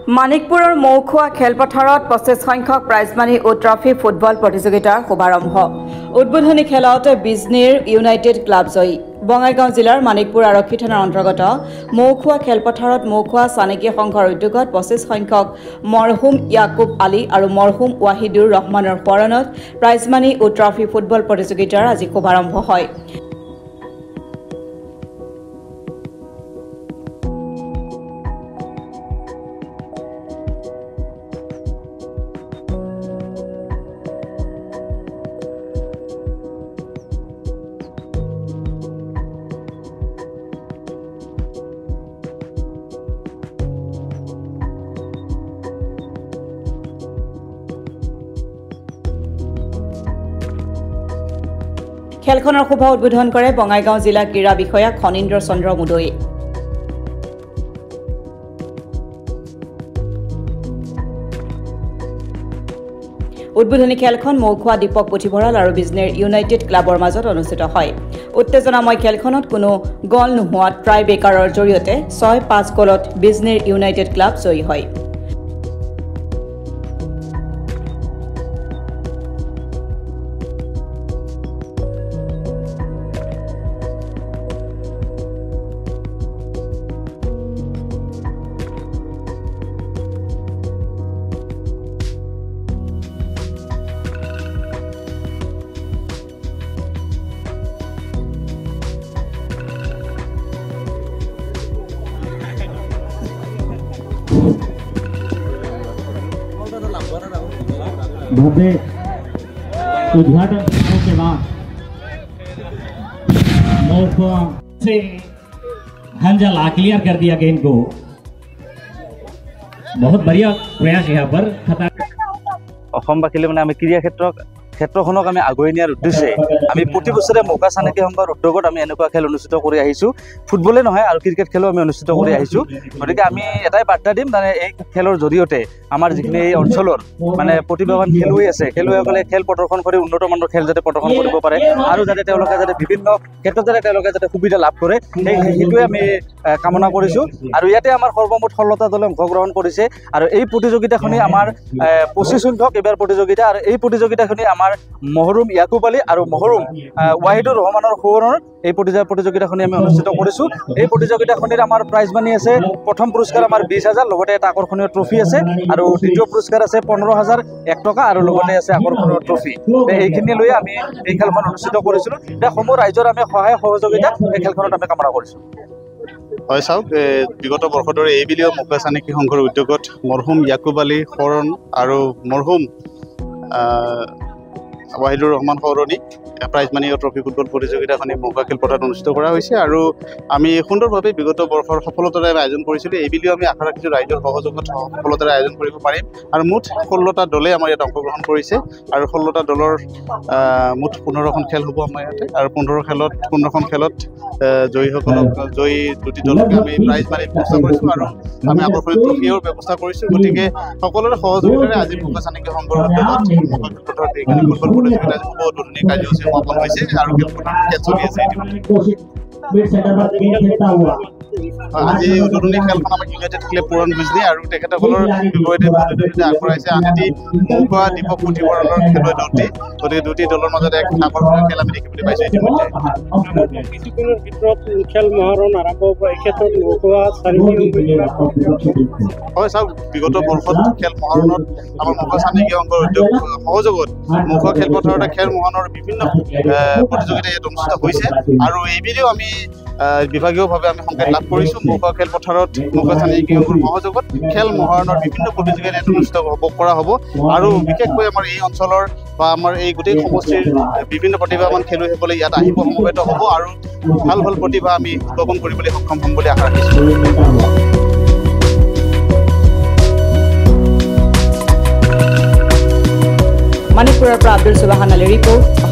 মানিকপুৰৰ মৌখোৱা খেলপথাৰত 25 সংখ্যক প্ৰাইজমানি ও trophy football প্ৰতিযোগিতাৰ শুভাৰম্ভ উদ্বোধনী খেলত বিজনীৰ ইউনাইটেড ক্লাব জয়ী বঙাইগাঁও জিলাৰ মানিকপুৰ আৰক্ষী থানাৰ অন্তৰ্গত মৌখোৱা খেলপথাৰত মৌখোৱা চানেকি সংঘৰ উদ্যোগত 25 সংখ্যক মৰহুম ইয়াকুব আলী আৰু মৰহুম ৱাহিদুৰ ৰহমানৰ পৰণত প্ৰাইজমানি ও ট্ৰফি ফুটবল প্ৰতিযোগিতাৰ আজি শুভাৰম্ভ হয়। খেলখনৰ শুভ উদ্বোধন কৰে বঙাইগাঁও জিলা ক্ৰীড়া বিষয়া খনীন্দ্ৰ চন্দ্ৰ মুদৈ। উদ্বোধনী খেলখন মৌখোৱা দীপক পুথিভঁৰাল আৰু বিজনীৰ ইউনাইটেড ক্লাবৰ মাজত অনুষ্ঠিত হয়। উত্তেজনাময় খেলখনত কোনো গল নোহোৱাত ট্ৰাই বেকাৰৰ জৰিয়তে 6-5 গলত বিজনীৰ ইউনাইটেড ক্লাব জয়ী হয়। भव्य उद्घाटन के बाद मौखोवा से हंजाला क्लियर कर दिया गेंद को। बहुत बढ़िया प्रयास यहाँ पर অসমবাসীলৈ মানে আমি ক্ৰীড়া ক্ষেত্ৰখনক আমি আগুৱাই নিয়াৰ উদ্দেশ্যে আমি প্ৰতি বছৰে মৌখোৱা চানেকি সংঘৰ উদ্যোগত আমি এনেকুৱা খেল অনুষ্ঠিত কৰি আহিছোঁ। ফুটবলে নহয় আৰু ক্ৰিকেট খেলো আমি অনুষ্ঠিত কৰি আহিছোঁ। গতিকে আমি এটাই বাৰ্তা দিম মানে এই খেলৰ জৰিয়তে আমাৰ যিখিনি এই অঞ্চলৰ মানে প্ৰতিভাৱান খেলুৱৈ আছে খেলুৱৈসকলে খেল প্ৰদৰ্শন কৰি উন্নত মানৰ খেল যাতে প্ৰদৰ্শন কৰিব পাৰে আৰু যাতে তেওঁলোকে যাতে বিভিন্ন ক্ষেত্ৰত যাতে সুবিধা লাভ কৰে সেইটোৱে আমি কামনা কৰিছোঁ। আৰু ইয়াতে আমাৰ সৰ্বমুঠ 16টা দলে অংশগ্ৰহণ কৰিছে আৰু এই প্ৰতিযোগিতাখনি আমাৰ 25 সংখ্যক এবাৰ প্ৰতিযোগিতা আৰু এই প্ৰতিযোগিতাখনি আমাৰ মহৰুম ইয়াকুব আলী আৰু মহৰুম ৱাহিদুৰ ৰহমানৰ সোঁৱৰণত এই প্ৰতিযোগিতাখনি আমি অনুষ্ঠিত কৰিছোঁ। এই প্ৰতিযোগিতাখনিৰ আমাৰ প্ৰাইজ মানি আছে। প্ৰথম পুৰস্কাৰ আমাৰ 20,000 লগতে এটা আকৰ্ষণীয় ট্ৰফি আছে আৰু দ্বিতীয় পুৰস্কাৰ আছে 15,001 টকা আৰু লগতে আছে আকৰ্ষণীয় ট্ৰফি। এইখিনি লৈ আমি এই খেলখন অনুষ্ঠিত কৰিছিলোঁ। সমূহ ৰাইজৰ আমি সহায় সহযোগিতা এই খেলখনত আমি কামনা কৰিছোঁ। হয় চাওক, বিগত বৰ্ষৰ দৰে এইবুলিও মৌখোৱা চানেকি সংঘৰ উদ্যোগত মৰহুম ইয়াকুব আলী সোঁৱৰণ আৰু মৰহুম ৱাহিদুৰ ৰহমান সোঁৱৰণী প্ৰাইজ মানি ট্ৰফি ফুটবল প্ৰতিযোগিতাখনি মৌখোৱা খেলপথাৰত অনুষ্ঠিত কৰা হৈছে আৰু আমি সুন্দৰভাৱে বিগত বৰ্ষৰ সফলতাৰে আয়োজন কৰিছিলোঁ। এইবুলিও আমি আশা ৰাখিছোঁ ৰাইজৰ সহযোগত সফলতাৰে আয়োজন কৰিব পাৰিম। আৰু মুঠ 16টা দলে আমাৰ ইয়াত অংশগ্ৰহণ কৰিছে আৰু 16টা দলৰ মুঠ 15খন খেল হ'ব আমাৰ ইয়াতে আৰু 15খন খেলত জয়ী দুটি দলকে আমি প্ৰাইজ মানি ব্যৱস্থা কৰিছোঁ আৰু আমি আকৰ্ষণীয় ট্ৰফিও ব্যৱস্থা কৰিছোঁ। গতিকে সকলোৰে সহযোগিতাৰে আজি মৌখোৱা চানেকি সংঘৰ উদ্যোগত মৌখোৱা খেলপথাৰত এইখিনি ফুটবল প্ৰতিযোগিতা হ'ব উদ্বোধনী কাৰ্যসূচী সমাপন হৈছে আৰু খেলপথাৰত খেল চলি আছে। আজি উদ্বোধনী খেলখন আমাৰ ইউনাইটেড ক্লাব পুৰণ বিজনী আৰু তেখেতসকলৰ বিপৰীতে প্ৰতিযোগিতা আগবঢ়াইছে আনহাতে মৌখোৱা দীপক পুথিভঁৰালৰ খেলুৱৈ দলটি। গতিকে দুটি দলৰ মাজত এক আকৰ্ষণীয় খেল আমি দেখিবলৈ পাইছোঁ ইতিমধ্যে। খেল মহাৰণ আৰম্ভ হ'ব এই ক্ষেত্ৰত মৌখোৱা চানেকি হয় চাওক, বিগত বৰ্ষত খেল মহাৰণত আমাৰ মৌখোৱা চানেকি সংঘৰ উদ্যোগ সহযোগত মৌখোৱা খেলপথাৰতে খেল মহাৰণৰ বিভিন্ন প্ৰতিযোগিতা ইয়াত অনুষ্ঠিত হৈছে আৰু এইবুলিও আমি বিভাগীয়ভাৱে আমি সংকেত লাভ কৰিছোঁ। মৌখোৱা খেলপথাৰত মৌখোৱা চানেকি সংঘৰ সহযোগত খেল মহাৰণৰ বিভিন্ন প্ৰতিযোগিতা ইয়াত অনুষ্ঠিত কৰা হ'ব আৰু বিশেষকৈ আমাৰ এই অঞ্চলৰ বা আমাৰ এই গোটেই সমষ্টিৰ বিভিন্ন প্ৰতিভাৱান খেলুৱৈসকলে ইয়াত আহিব সমবেত হ'ব আৰু ভাল ভাল প্ৰতিভা আমি উদ্ভাৱন কৰিবলৈ সক্ষম হ'ম বুলি আশা ৰাখিছোঁ। মানিকপুৰৰ পৰা আব্দুল সুবাহান আলীৰ ৰিপৰ্ট।